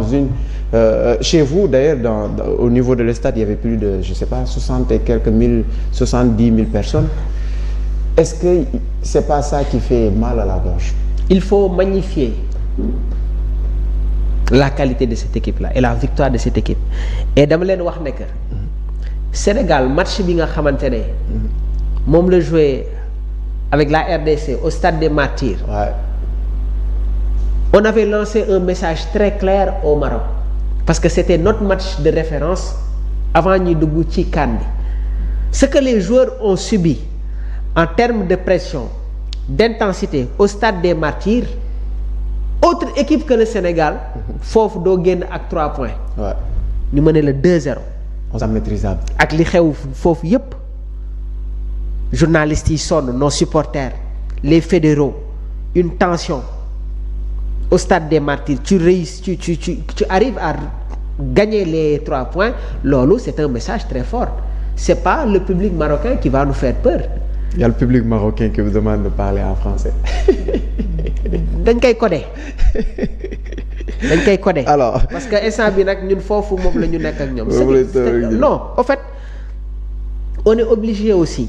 dans une chez vous d'ailleurs au niveau de l'estade il y avait plus de je sais pas 60 et quelques mille 70 000 personnes. Est-ce que c'est pas ça qui fait mal à la gorge? Il faut magnifier la qualité de cette équipe-là et la victoire de cette équipe. Et dama leen wax ne que Sénégal match bi nga xamante ne moom la joué avec la RDC au stade des Martyrs. Ouais. On avait lancé un message très clair au Maroc parce que c'était notre match de référence avant ñuy dugg ci CAN bi. Ce que les joueurs ont subi en termes de pression, d'intensité au stade des Martyrs, autre équipe que le Sénégal foofu doo génn ak 3 points. Ouais. ñu mëne la 2-0. C'est maîtrisable. ak li xew foofu yépp journalistes yi sonn, nos supporters, les fédéraux, une tension au stade des Martyrs. Tu arrives à gagner les 3 points. Loolu c'est un message très fort. C'est pas le public marocain qui va nous faire peur. Il y a le public marocain qui vous demande de parler en français. dañ koy codé dañ koy codé. Alors parce que instant bi nag ñun foofu moom la ñu nekk ak ñoom. Non, en fait on est obligé aussi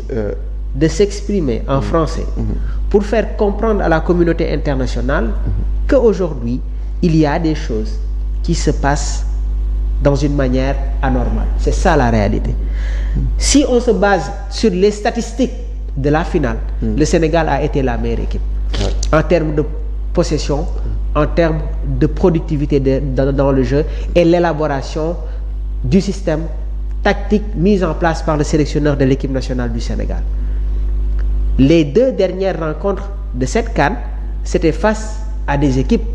de s'exprimer en français pour faire comprendre à la communauté internationale qu'aujourd'hui il y a des choses qui se passent dans une manière anormale. C'est ça la réalité. Si on se base sur les statistiques de la finale, le Sénégal a été la meilleure équipe en termes de possession, en termes de productivité dans le jeu et l'élaboration du système tactique mis en place par le sélectionneur de l'équipe nationale du Sénégal. Les 2 dernières rencontres de cette CAN, c'était face à des équipes,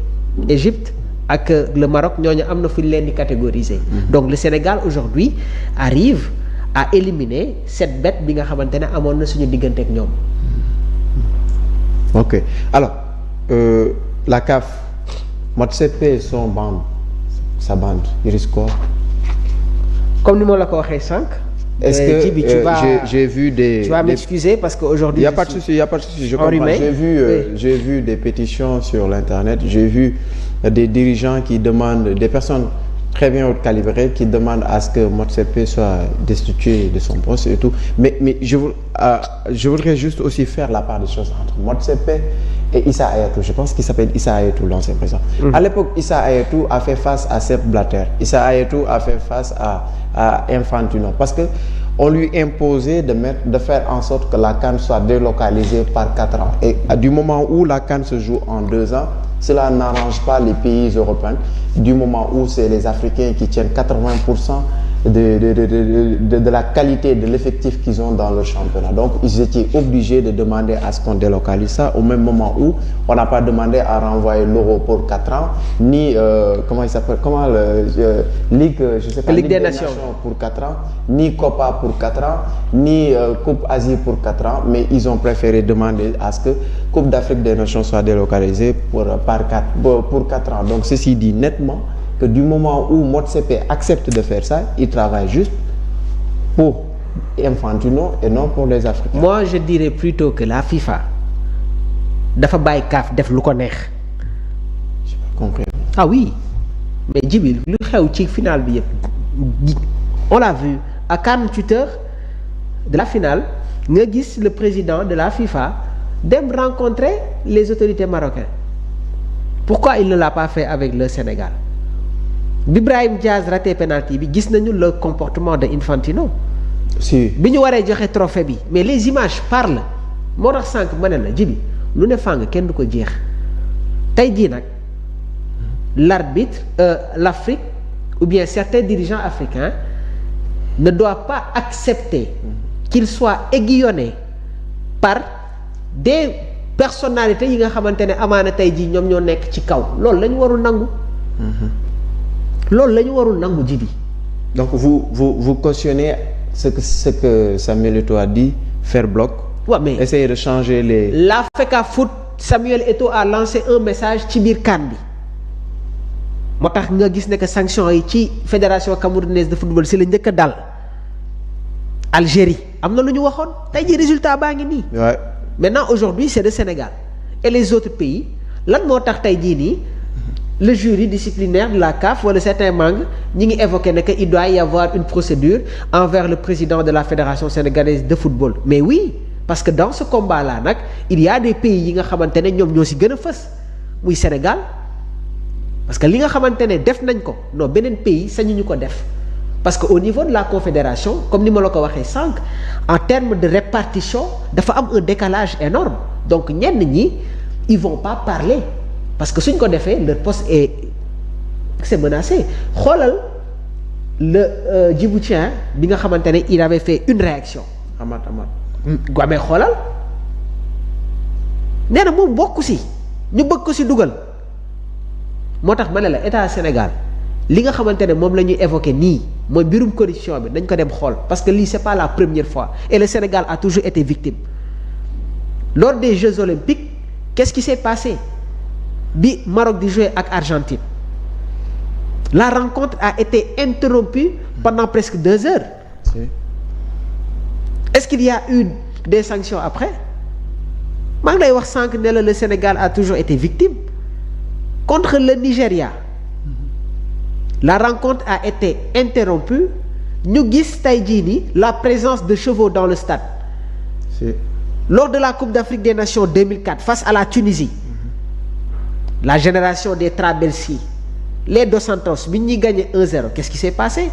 Égypte ak le Maroc, ñooñu am na fu ñu leen di catégoriser. Donc le Sénégal aujourd'hui arrive à éliminer cette bête bi nga xamante ne amoon na suñu diggante ak ñoom. Ok, alors la CAF, Motsepe sa bande, il risque quoi? Comme ni ma la ko waxee sànq. Est-ce que j'ai vu des... Tu vas m'excuser parce qu'aujourd'hui... Il n'y a pas de souci, je comprends. J'ai vu des pétitions sur l'internet, j'ai vu des dirigeants qui demandent, des personnes très bien calibrées qui demandent à ce que Motsepe soit destitué de son poste et tout. Mais je voudrais juste aussi faire la part des choses entre Motsepe et Issa Hayatou. Je pense qu'il s'appelle Issa Hayatou, l'ancien président. À l'époque, Issa Hayatou a fait face à Sepp Blatter. Issa Hayatou a fait face à Infantino. Parce que on lui imposait de faire en sorte que la CAN soit délocalisée par 4 ans. Et du moment où la CAN se joue en 2 ans, cela n'arrange pas les pays européens. Du moment où c'est les Africains qui tiennent 80% de la qualité de l'effectif qu'ils ont dans leur championnat. Donc ils étaient obligés de demander à ce qu'on délocalise ça au même moment où on n'a pas demandé à renvoyer l'euro pour 4 ans, ni Ligue, je sais pas, Ligue des Nations pour 4 ans, ni Copa pour 4 ans, ni Coupe Asie pour 4 ans, mais ils ont préféré demander à ce que Coupe d'Afrique des Nations soit délocalisée pour 4 ans. Donc ceci dit nettement que du moment où Motsepe accepte de faire ça, il travaille juste pour Infantino et non pour les Africains. Moi, je dirais plutôt que la FIFA dafa bàyyi CAF def lu ko neex. J'ai pas compris. Ah oui, mais Djibi lu xew ci finale bi yëpp on l'a vu à 48 heures de la finale nga gis le président de la FIFA dem rencontrer les autorités marocaines. Pourquoi il ne l'a pas fait avec le Sénégal? Brahim Diaz raté penalty bi gis nañu le comportement de Infantino. Si bi ñu waree joxe trophée bi mais les images parlent moo tax sànq ma ne la Djibi lu ne fàng kenn du ko jeex tey jii nag l'arbitre l'Afrique ou bien certains dirigeants africains ne doivent pas accepter qu'ils soient aiguillonnés par des personnalités yi nga xamante ne amaana tey jii ñoom ñoo nekk ci kaw loolu la ñu warul nangu. Loolu la ñu warul nangu Djibi. Donc vous cautionnez ce que Samuel Eto'o a dit, faire bloc. Ouais, mais essayer de changer les... l'Africafoot, Samuel Eto'o a lancé un message ci biir CAN bi moo tax nga gis ne que sanction yi ci fédération camerounaise de football si la njëkk a dal Algérie am na lu ñu waxoon tey jii résultat baa ngi nii. Ouais. Maintenant aujourd'hui c'est le Sénégal et les autres pays lan moo tax tey jii nii le jury disciplinaire de la CAF wala certains membres ñi ngi évoqué ne que il doit y avoir une procédure envers le président de la fédération sénégalaise de football mais oui parce que dans ce combat là nag il y a des pays yi nga xamante ne ñoom ñoo ci gën a fës muy Sénégal parce que li nga xamante ne def nañ ko non beneen pays sañuñu ko def parce que au niveau de la confédération comme ni ma la ko waxee sànq en termes de répartition dafa am un décalage énorme donc ñenn ñi ils vont pas parler parce que suñ ko defee leur poste c'est menacé xoolal le Djiboutien bi nga xamante ne il avait fait une réaction Amat amee xoolal nee na moom bokku si ñu bëgg ko si dugal moo tax ma ne la état Sénégal li nga xamante ne moom la ñuy évoqué nii mooy mbirum corruption bi dañ ko dem xool parce que lii c'est pas la première fois et le Sénégal a toujours été victime lors des Jeux olympiques qu'est-ce qui s'est passé bi Maroc di jouer ak Argentine la rencontre a été interrompue pendant presque 2 heures. Est-ce qu'il y a eu des sanctions après maa ngi lay wax sànq ne la le Sénégal a toujours été victime contre le Nigeria la rencontre a été interrompue ñu gis tey jii nii la présence de chevaux dans le stade lors de la Coupe d'Afrique des Nations 2004 face à la Tunisie la génération des Trabelsi les Dos Santos bi ñuy gagné 1-0 qu'est-ce qui s'est passé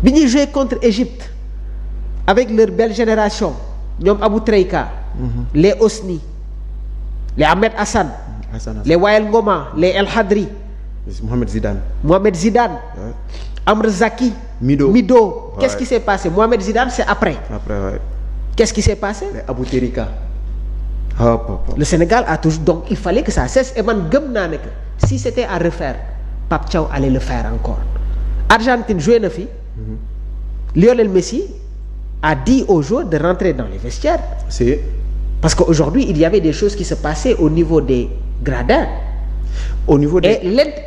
bi ñuy joué contre Égypte avec leur belle génération ñoom Abou Treika les Osni les Ahmed Hassan les Wael Ngoma les El Hadri Mohamed Zidane Amr Zaki Mido qu'est-ce qui s'est passé Mohamed Zidane c'est après ouais. Qu'est-ce qui s'est passé les Abou Treika le Sénégal a toujours donc il fallait que ça cesse et man gëm naa ne que si c'était à refaire Pape Thiaw allait le faire encore Argentine joué na fi Lionel Messi a dit aux joueurs de rentrer dans les vestiaires parce qu'aujourd'hui il y avait des choses qui se passaient au niveau des gradins au niveau des...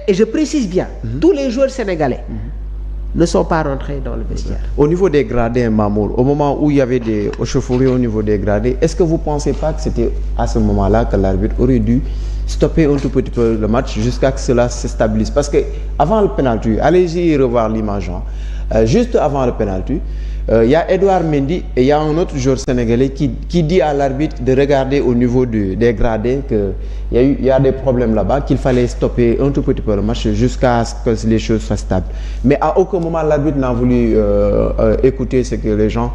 et je précise bien tous les joueurs sénégalais ne sont pas rentrés dans le vestiaire. Au niveau des gradins, Mamour, au moment où il y avait des échauffourées au niveau des gradins, est-ce que vous ne pensez pas que c'était à ce moment-là que l'arbitre aurait dû stopper un tout petit peu le match jusqu'à ce que cela se stabilise? Parce que avant le penalty, allez-y revoir l'image, juste avant le penalty, il y a Edouard Mendy et il y a un autre joueur sénégalais qui dit à l'arbitre de regarder au niveau des gradins qu'il y a des problèmes là-bas, qu'il fallait stopper un tout petit peu le match jusqu'à ce que les choses soient stables. Mais à aucun moment l'arbitre n'a voulu écouter ce que les gens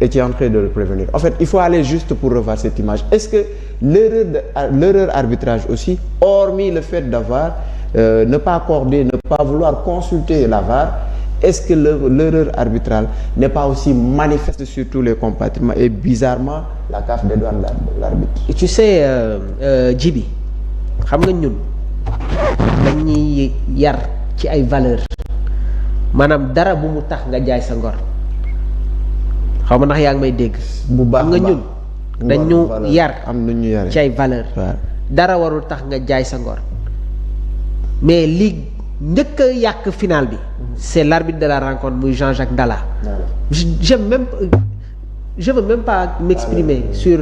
étaient en train de le prévenir. En fait, il faut aller juste pour revoir cette image. Est-ce que l'erreur arbitrage aussi, hormis le fait d'avoir ne pas accorder, ne pas vouloir consulter la VAR, est-ce que l'erreur arbitrale n'est pas aussi manifeste sur tous les compartiments et bizarrement la CAF dédouane l'arbitre? Et tu sais Djibi xam nga ñun dañuy yar ci ay valeurs maanaam dara bu mu tax nga jaay sa ngor xaw ma ndax yaa ngi may dégg. bu baax xam nga ñun dañu yar am na ñu yare ci ay valeurs dara warul tax nga jaay sa ngor mais li njëkk a yàq final bi c'est l'arbitre de la rencontre muy Jean-Jacques Ndala. Je veux même pas m'exprimer sur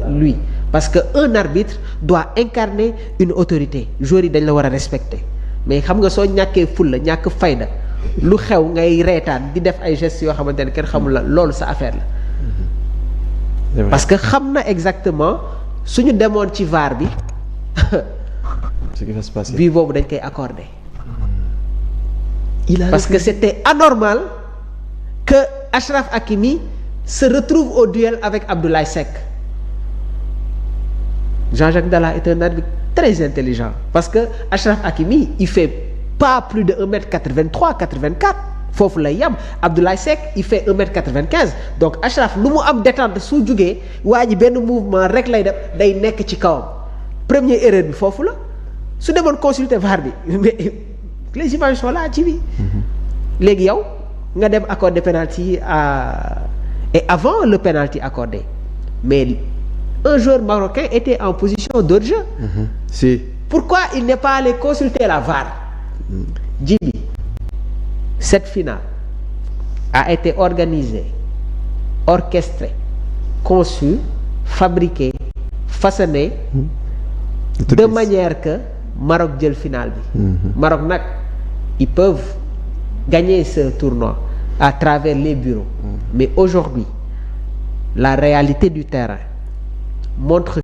lui parce que un arbitre doit incarner une autorité joueurs yi dañ la war a respecter mais xam nga soo ñàkkee fulla ñàkk fayda lu xew ngay reetaan di def ay gestes yoo xamante ne kenn xamul la loolu sa affaire la parce que xam na exactement suñu demoon ci VAR bi ce qui va se passer bii boobu dañ koy accorder parce que c'était anormal que Achraf Hakimi se retrouve au duel avec Abdoulaye Seck. Jean-Jacques Ndala est un arbitre très intelligent parce que Achraf Hakimi il fait pas plus de 1m83 84 foofu lay yam Abdoulaye Seck il fait 1m95 donc Achraf lu mu am détente su jugee waa ji benn mouvement rek lay def day nekk ci kawam première erreur bi foofu la su demoon consulter VAR bi mais les images sont là ci bi léegi yow nga dem accorder penalty et avant le penalty accordé mais un joueur marocain était en position d'hors-jeu. Si. Pourquoi il n'est pas allé consulter la VAR? Djibi, cette finale a été organisée, orchestrée, conçue, fabriquée, façonnée de manière que Maroc jël finale bi. Maroc nag ils peuvent gagner ce tournoi à travers les bureaux. Mais aujourd'hui la réalité du terrain montre